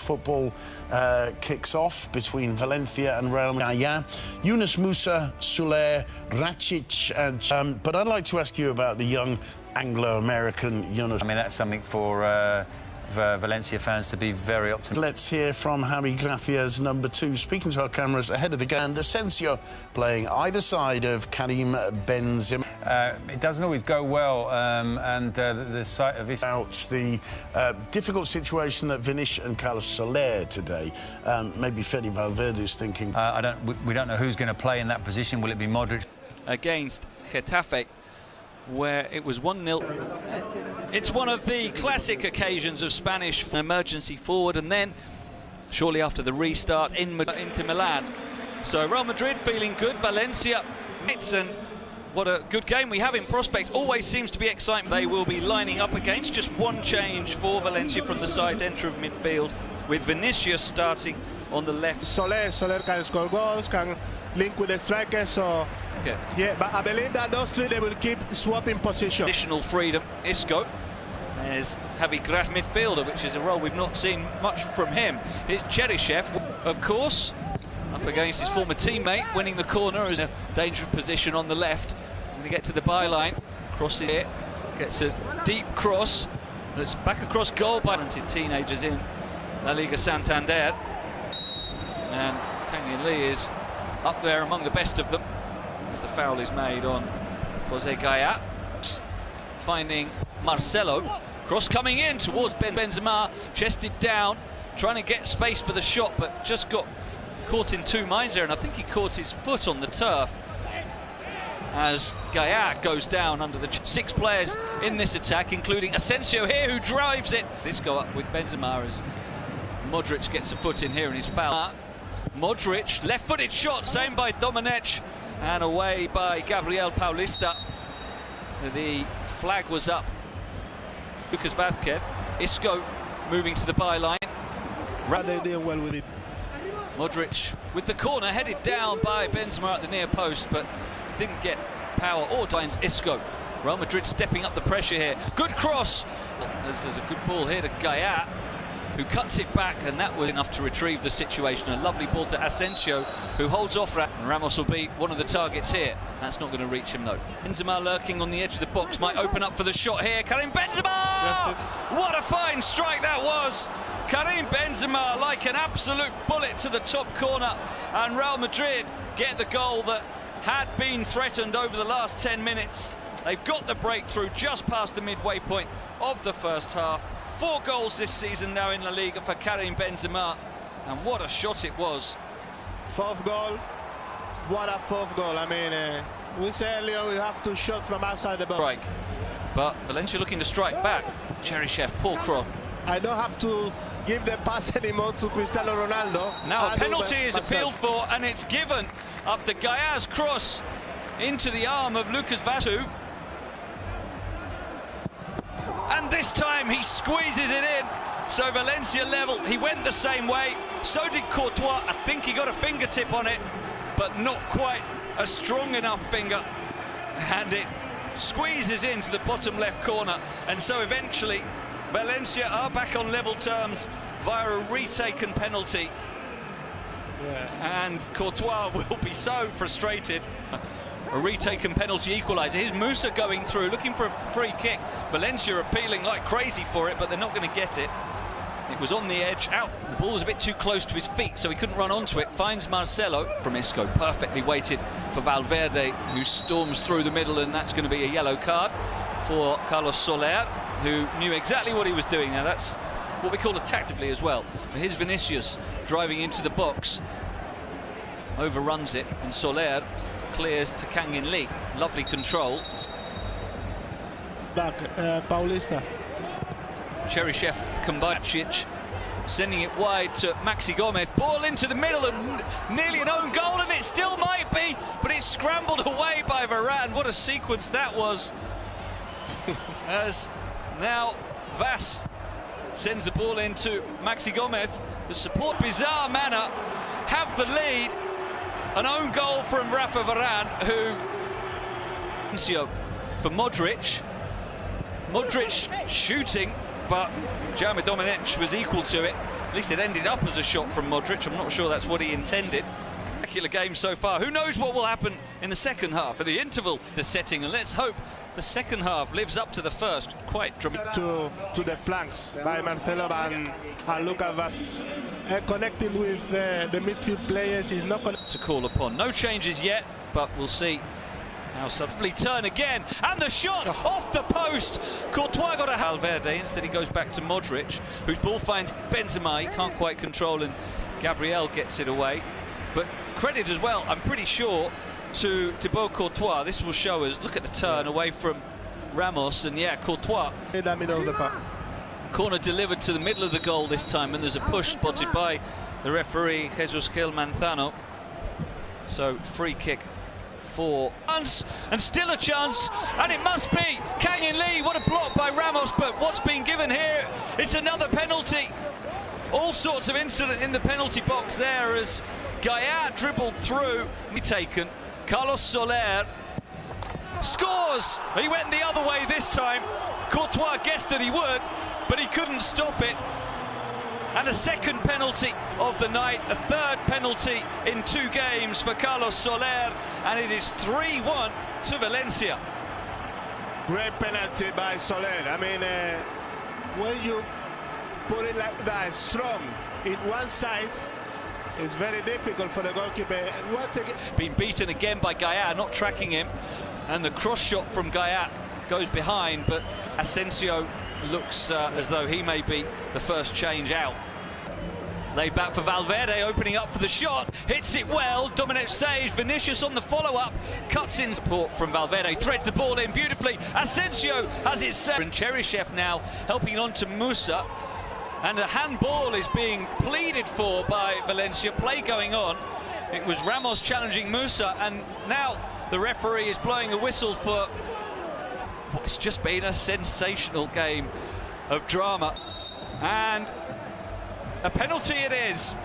football kicks off between Valencia and Real Madrid. Yunus Musa, Soler, Rakic, and but I'd like to ask you about the young Anglo-American Yunus. I mean, that's something for Valencia fans to be very optimistic. Let's hear from Javi Gracia's number 2, speaking to our cameras ahead of the game. And Asensio playing either side of Karim Benzema. It doesn't always go well, and the sight of this... About the difficult situation that Vinicius and Carlos Soler today. Maybe Fede Valverde's thinking... we don't know who's going to play in that position. Will it be Modric? Against Getafe, where it was 1-0. It's one of the classic occasions of Spanish emergency forward, and then shortly after the restart into Milan. So Real Madrid feeling good, Valencia, and what a good game we have in prospect. Always seems to be exciting. They will be lining up against just one change for Valencia from the side center of midfield, with Vinicius starting on the left. Soler can score goals, can link with the strikers, so okay. Yeah, but I believe that those three, they will keep swapping position. Additional freedom, Isco. There's Javi Gracia, midfielder, which is a role we've not seen much from him. It's Cheryshev, of course, up against his former teammate, winning the corner as a dangerous position on the left. Going to get to the byline, crosses it, gets a deep cross that's back across goal by teenagers in La Liga Santander. And Kang Lee is up there among the best of them as the foul is made on Jose Gaya. Finding Marcelo, cross coming in towards Benzema, chested down, trying to get space for the shot, but just got caught in two minds there, and I think he caught his foot on the turf as Gaya goes down under the 6 players in this attack, including Asensio here, who drives it. This go up with Benzema as Modric gets a foot in here and he's fouled. Modric, left-footed shot, same by Domenech, and away by Gabriel Paulista. The flag was up. Lucas Vázquez, Isco moving to the byline. They did well with it. Modric with the corner, headed down by Benzema at the near post, but didn't get power or finds Isco. Real Madrid stepping up the pressure here. Good cross. There's a good ball here to Gaya, who cuts it back, and that was enough to retrieve the situation. A lovely ball to Asensio, who holds off. And Ramos will be one of the targets here. That's not going to reach him, though. Benzema lurking on the edge of the box, might open up for the shot here. Karim Benzema! What a fine strike that was! Karim Benzema like an absolute bullet to the top corner, and Real Madrid get the goal that had been threatened over the last 10 minutes. They've got the breakthrough just past the midway point of the first half. 4 goals this season now in La Liga for Karim Benzema, and what a shot it was. 4th goal, what a 4th goal. I mean, we said earlier we have to shoot from outside the box. Right, but Valencia looking to strike back. Cheryshev, poor cross. I don't have to give the pass anymore to Cristiano Ronaldo. Now a penalty is appealed for, and it's given after Gaya's cross into the arm of Lucas Vázquez. And this time he squeezes it in, so Valencia level. He went the same way, so did Courtois. I think he got a fingertip on it, but not quite a strong enough finger, and it squeezes into the bottom left corner. And so eventually Valencia are back on level terms via a retaken penalty. Yeah. And Courtois will be so frustrated. A retaken penalty equaliser. Here's Musa going through, looking for a free kick. Valencia appealing like crazy for it, but they're not going to get it. It was on the edge, out. The ball was a bit too close to his feet, so he couldn't run onto it. Finds Marcelo from Isco, perfectly weighted for Valverde, who storms through the middle, and that's going to be a yellow card for Carlos Soler, who knew exactly what he was doing. Now that's what we call a tactically as well. But here's Vinicius driving into the box, overruns it, and Soler clears to Kang Lee. Lovely control. Back, Paulista. Cheryshev, Kumbacic, sending it wide to Maxi Gomez. Ball into the middle and nearly an own goal, and it still might be, but it's scrambled away by Varane. What a sequence that was. As now Vas sends the ball into Maxi Gomez. The support, bizarre manner, have the lead. An own goal from Rafa Varane, who... For Modric. Modric shooting, but Domenech was equal to it. At least it ended up as a shot from Modric. I'm not sure that's what he intended. Spectacular game so far. Who knows what will happen in the second half? At the interval, the setting, and let's hope the second half lives up to the first. Quite dramatic. To the flanks by Marcelo and Luka connecting with the midfield players is not to call upon. No changes yet, but we'll see. Now suddenly turn again, and the shot off the post. Courtois got a Valverde. Instead he goes back to Modric, whose ball finds Benzema. He can't quite control, and Gabriel gets it away. But credit as well, I'm pretty sure, to Thibaut Courtois. This will show us. Look at the turn away from Ramos, and yeah, Courtois. in the middle of the park. Corner delivered to the middle of the goal this time, and there's a push spotted by the referee, Jesus Gil Manzano. So free kick for chance, and still a chance, and it must be Kang In Lee. What a block by Ramos, but what's been given here? It's another penalty. All sorts of incident in the penalty box there as Gaia dribbled through. Taken. Carlos Soler scores. He went the other way this time. Courtois guessed that he would, but he couldn't stop it. And a second penalty of the night, a third penalty in 2 games for Carlos Soler, and it is 3-1 to Valencia. Great penalty by Soler. I mean, when you put it like that, strong in one side, it's very difficult for the goalkeeper. Been beaten again by Gaia, not tracking him, and the cross shot from Gaia goes behind, but Asensio looks as though he may be the first change out. Laid back for Valverde, opening up for the shot, hits it well, Dominic saves, Vinicius on the follow-up, cuts in support from Valverde, threads the ball in beautifully, Asensio has it set, and Cheryshev now helping on to Musa, and a handball is being pleaded for by Valencia, play going on. It was Ramos challenging Musa, and now the referee is blowing a whistle for what's just been a sensational game of drama, and a penalty it is,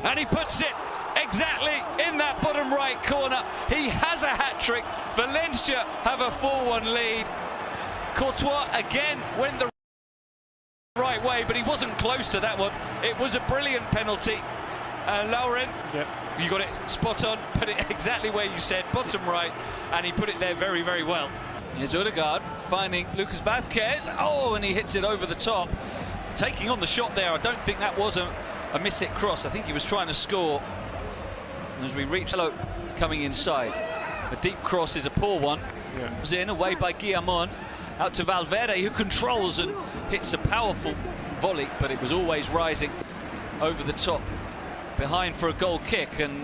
and he puts it exactly in that bottom right corner. He has a hat-trick. Valencia have a 4-1 lead. Courtois again went the right way, but he wasn't close to that one. It was a brilliant penalty. Lauren, you got it spot on, put it exactly where you said, bottom right, and he put it there very, very well. Here's Odegaard finding Lucas Vázquez. Oh, and he hits it over the top. Taking on the shot there, I don't think that was a miss-hit cross. I think he was trying to score. And as we reach Hello coming inside, a deep cross is a poor one. It was in, away by Guillamon. Out to Valverde, who controls and hits a powerful volley, but it was always rising over the top. Behind for a goal kick, and